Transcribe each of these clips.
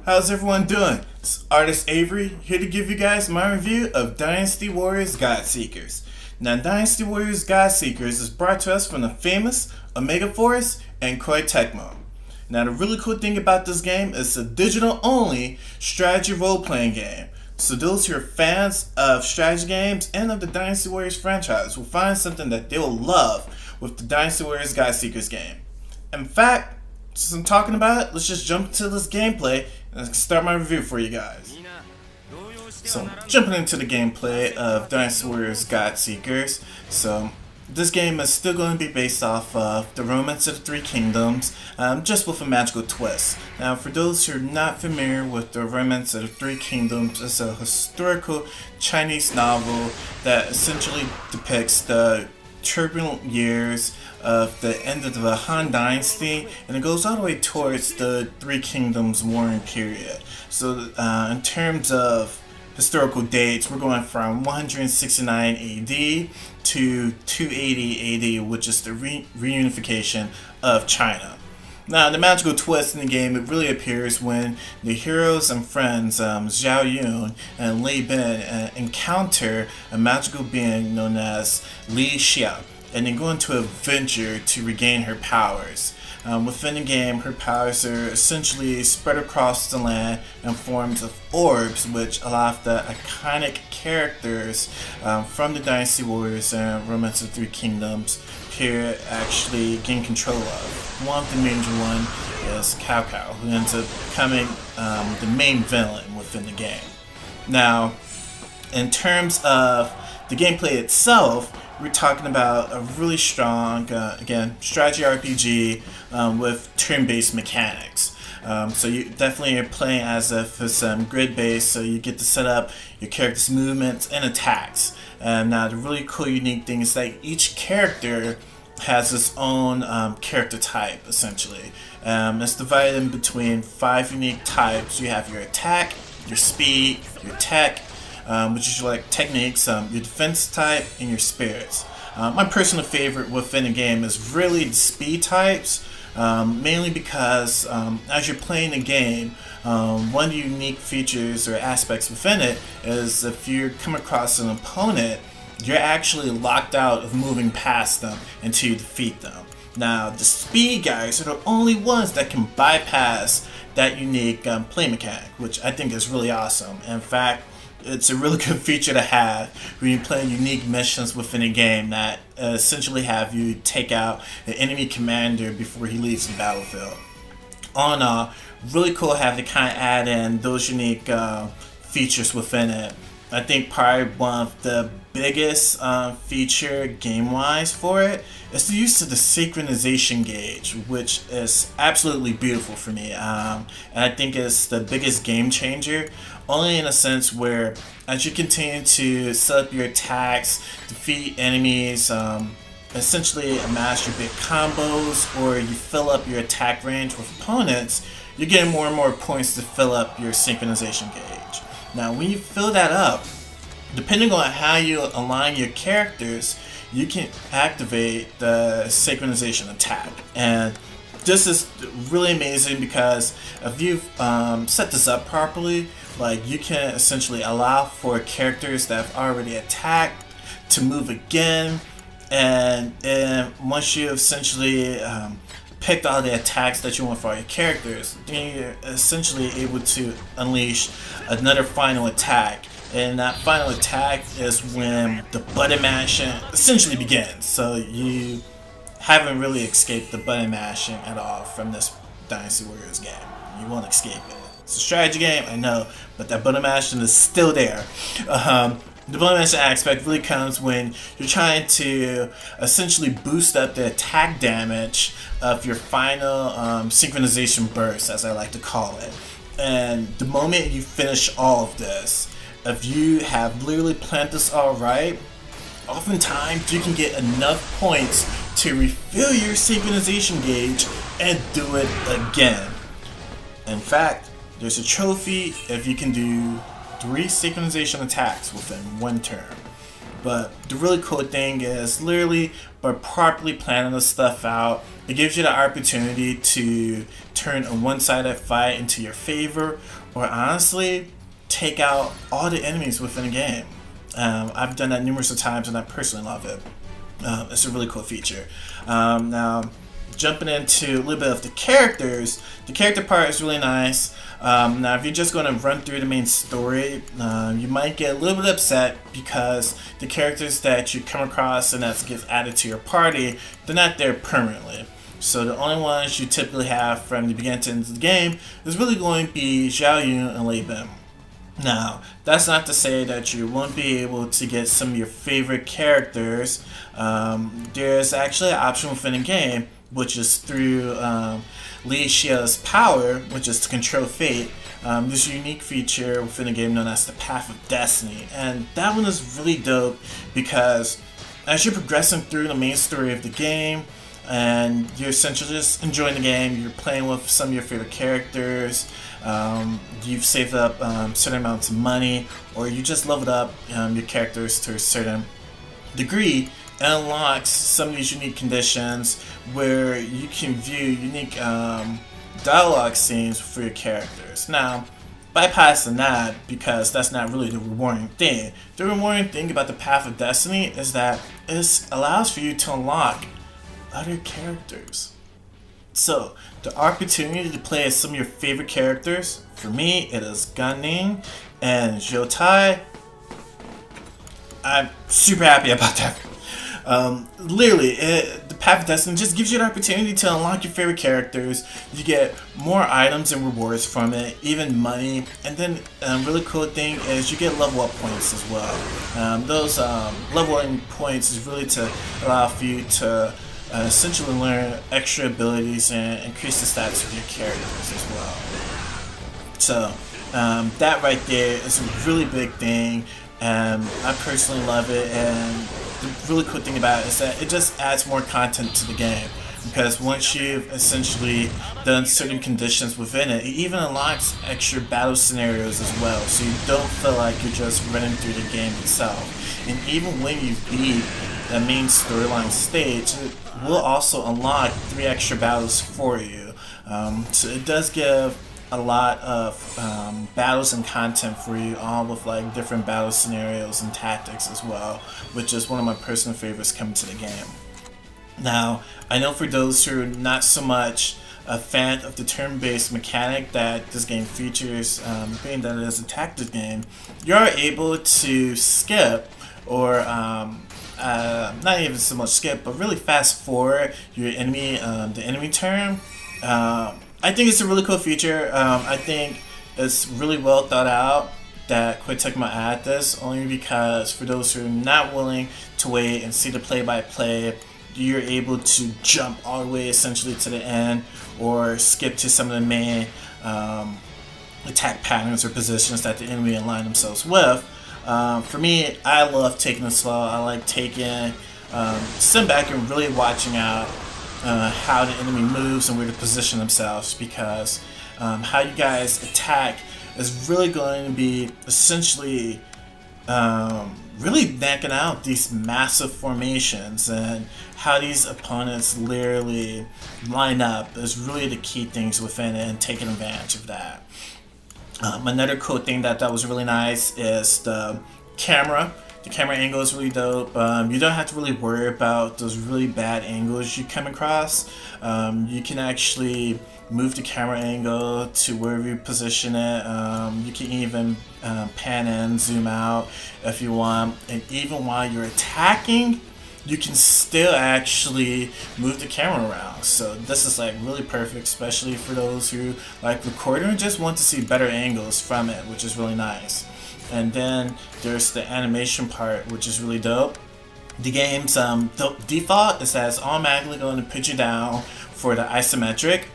How's everyone doing? It's artist Avery here to give you guys my review of Dynasty Warriors Godseekers. Now, Dynasty Warriors Godseekers is brought to us from the famous Omega Force and Koei Tecmo. Now, the really cool thing about this game is it's a digital-only strategy role-playing game. So those who are fans of strategy games and of the Dynasty Warriors franchise will find something that they will love with the Dynasty Warriors Godseekers game. In fact, since I'm talking about it, let's just jump into this gameplay and start my review for you guys. So, jumping into the gameplay of Dynasty Warriors Godseekers. So, this game is still going to be based off of the Romance of the Three Kingdoms, just with a magical twist. Now, for those who are not familiar with the Romance of the Three Kingdoms, it's a historical Chinese novel that essentially depicts the turbulent years of the end of the Han Dynasty, and it goes all the way towards the Three Kingdoms warring period. So in terms of historical dates, we're going from 169 AD to 280 AD, which is the reunification of China. Now, the magical twist in the game, it really appears when the heroes and friends, Zhao Yun and Lei encounter a magical being known as Li Xia, and they go into a venture to regain her powers. Within the game, her powers are essentially spread across the land in forms of orbs, which allow the iconic characters from the Dynasty Warriors and Romance of the Three Kingdoms to actually gain control of. One of the major one is Cao Cao, who ends up becoming the main villain within the game. Now, in terms of the gameplay itself, we're talking about a really strong, again, strategy RPG with turn-based mechanics. So you definitely are playing as if it's grid-based, so you get to set up your character's movements and attacks. Now, the really cool, unique thing is that each character has its own character type, essentially. It's divided in between 5 unique types. You have your attack, your speed, your tech, which is like techniques, your defense type, and your spirits. My personal favorite within the game is really the speed types, mainly because as you're playing the game, one of the unique features or aspects within it is if you come across an opponent, you're actually locked out of moving past them until you defeat them. Now, the speed guys are the only ones that can bypass that unique play mechanic, which I think is really awesome. In fact, it's a really good feature to have when you play unique missions within a game that essentially have you take out an enemy commander before he leaves the battlefield. All in all, really cool to have to kind of add in those unique features within it. I think probably one of the biggest feature game-wise for it is the use of the synchronization gauge, which is absolutely beautiful for me. And I think it's the biggest game changer, only in a sense where as you continue to set up your attacks, defeat enemies, essentially amass your big combos, or you fill up your attack range with opponents, you're getting more and more points to fill up your synchronization gauge. Now, when you fill that up, depending on how you align your characters, you can activate the synchronization attack. And this is really amazing because if you've set this up properly, like you can essentially allow for characters that have already attacked to move again, and once you essentially picked all the attacks that you want for all your characters, then you're essentially able to unleash another final attack. And that final attack is when the button mashing essentially begins. So you haven't really escaped the button mashing at all from this Dynasty Warriors game. You won't escape it. It's a strategy game, I know, but that button mashing is still there. The button mashing aspect really comes when you're trying to essentially boost up the attack damage of your final synchronization burst, as I like to call it. And the moment you finish all of this, if you have literally planned this all right, oftentimes you can get enough points to refill your synchronization gauge and do it again. In fact, there's a trophy if you can do 3 synchronization attacks within 1 turn. But the really cool thing is literally by properly planning this stuff out, it gives you the opportunity to turn a one-sided fight into your favor, or honestly take out all the enemies within a game. I've done that numerous of times and I personally love it. It's a really cool feature. Now, jumping into a little bit of the characters, the character part is really nice. Now, if you're just going to run through the main story, you might get a little bit upset because the characters that you come across and that gets added to your party, they're not there permanently. So the only ones you typically have from the beginning to end of the game is really going to be Zhao Yun and Lei. Now, that's not to say that you won't be able to get some of your favorite characters. There's actually an option within the game, which is through Li Xia's power, which is to control fate. There's a unique feature within the game known as the Path of Destiny, and that one is really dope because as you're progressing through the main story of the game, and you're essentially just enjoying the game, you're playing with some of your favorite characters, you've saved up certain amounts of money, or you just leveled up your characters to a certain degree, and unlocks some of these unique conditions where you can view unique dialogue scenes for your characters. Now, bypassing that, because that's not really the rewarding thing, the rewarding thing about the Path of Destiny is that it allows for you to unlock other characters. So, the opportunity to play as some of your favorite characters, for me, it is Gunning and Zhou Tai. I'm super happy about that. Literally, the Path of Destiny just gives you the opportunity to unlock your favorite characters. You get more items and rewards from it, even money. And then really cool thing is you get level up points as well. Those leveling points is really to allow for you to essentially learn extra abilities and increase the stats of your characters as well. So that right there is a really big thing, and I personally love it. And the really cool thing about it is that it just adds more content to the game, because once you've essentially done certain conditions within it, it even unlocks extra battle scenarios as well, so you don't feel like you're just running through the game itself. And even when you beat the main storyline stage, it will also unlock 3 extra battles for you. So it does give a lot of battles and content for you, all with like different battle scenarios and tactics as well, which is one of my personal favorites coming to the game. Now, I know for those who are not so much a fan of the turn-based mechanic that this game features, being that it is a tactics game, you're able to skip or not even so much skip, but really fast forward your enemy, the enemy turn. I think it's a really cool feature. I think it's really well thought out that Tecmo add this, only because for those who are not willing to wait and see the play-by-play, you're able to jump all the way essentially to the end, or skip to some of the main attack patterns or positions that the enemy align themselves with. For me, I love taking it slow. I like taking, sitting back and really watching out how the enemy moves and where to position themselves, because how you guys attack is really going to be essentially really knocking out these massive formations, and how these opponents literally line up is really the key things within it, and taking advantage of that. Another cool thing that was really nice is the camera. The camera angle is really dope. You don't have to really worry about those really bad angles you come across. You can actually move the camera angle to wherever you position it. You can even pan in, zoom out if you want. And even while you're attacking, you can still actually move the camera around. So this is like really perfect, especially for those who like recording and just want to see better angles from it, which is really nice. And then there's the animation part, which is really dope. The game's default is that it's automatically going to put you down for the isometric,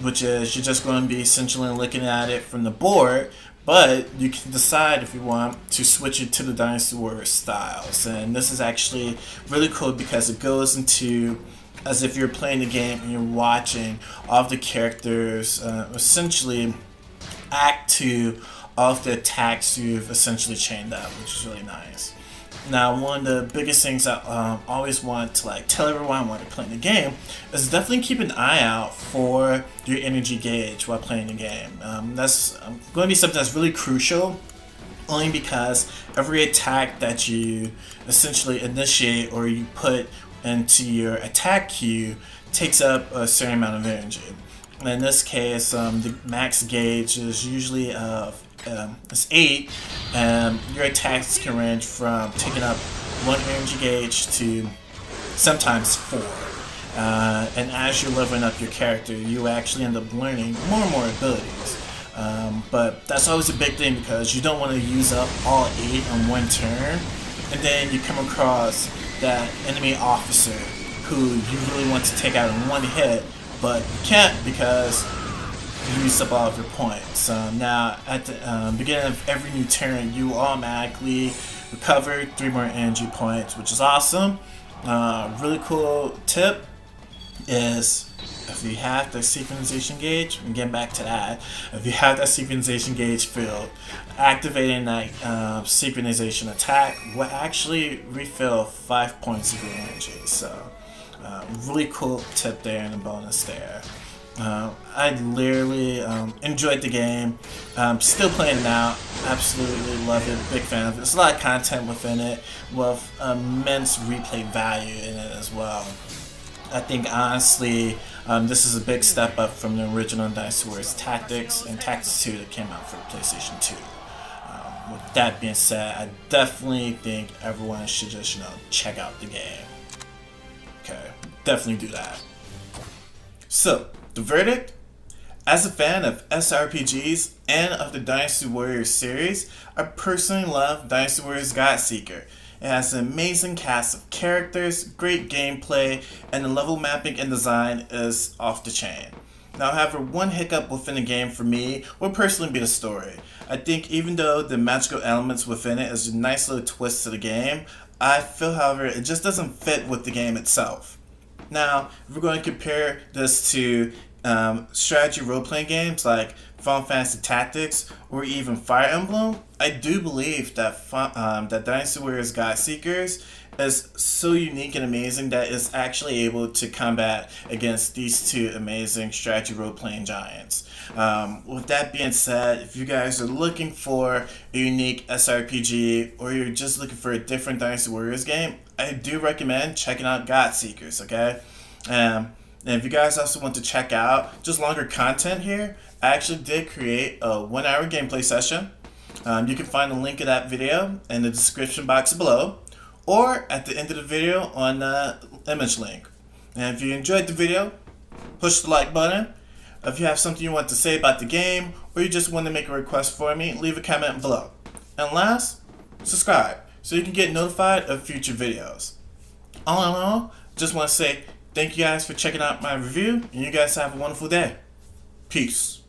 which is you're just going to be essentially looking at it from the board, but you can decide if you want to switch it to the Dynasty Warriors styles. And this is actually really cool because it goes into as if you're playing the game and you're watching all of the characters essentially act to all of the attacks you've essentially chained up, which is really nice. Now, one of the biggest things I always want to tell everyone while they're playing the game is definitely keep an eye out for your energy gauge while playing the game. That's going to be something that's really crucial, only because every attack that you essentially initiate or you put into your attack queue takes up a certain amount of energy. In this case, the max gauge is usually it's 8, and your attacks can range from taking up 1 energy gauge to sometimes 4. And as you're leveling up your character, you actually end up learning more and more abilities. But that's always a big thing because you don't want to use up all 8 on one turn, and then you come across that enemy officer who you really want to take out in one hit, but you can't because you used up all of your points. Now, at the beginning of every new turn, you automatically recover 3 more energy points, which is awesome. Really cool tip is if you have the synchronization gauge, and getting back to that, if you have that synchronization gauge filled, activating that synchronization attack will actually refill 5 points of your energy. So, really cool tip there and a bonus there. I literally enjoyed the game. Still playing it now. Absolutely love it. Big fan of it. There's a lot of content within it with immense replay value in it as well. I think honestly, this is a big step up from the original Dynasty Warriors Tactics and Tactics 2 that came out for PlayStation 2. With that being said, I definitely think everyone should just check out the game. Okay, definitely do that. So, the verdict? As a fan of SRPGs and of the Dynasty Warriors series, I personally love Dynasty Warriors Godseeker. It has an amazing cast of characters, great gameplay, and the level mapping and design is off the chain. Now, however, one hiccup within the game for me would personally be the story. I think even though the magical elements within it is a nice little twist to the game, I feel, however, it just doesn't fit with the game itself. Now, if we're going to compare this to strategy role-playing games like Final Fantasy Tactics or even Fire Emblem, I do believe that that Dynasty Warriors Godseekers is so unique and amazing that it's actually able to combat against these two amazing strategy role-playing giants. With that being said, if you guys are looking for a unique SRPG or you're just looking for a different Dynasty Warriors game, I do recommend checking out Godseekers, okay? And if you guys also want to check out just longer content here, I actually did create a 1-hour gameplay session. You can find a link of that video in the description box below or at the end of the video on the image link. And if you enjoyed the video, push the like button. If you have something you want to say about the game or you just want to make a request for me, leave a comment below. And last, subscribe so you can get notified of future videos. All in all, just want to say thank you guys for checking out my review, and you guys have a wonderful day. Peace.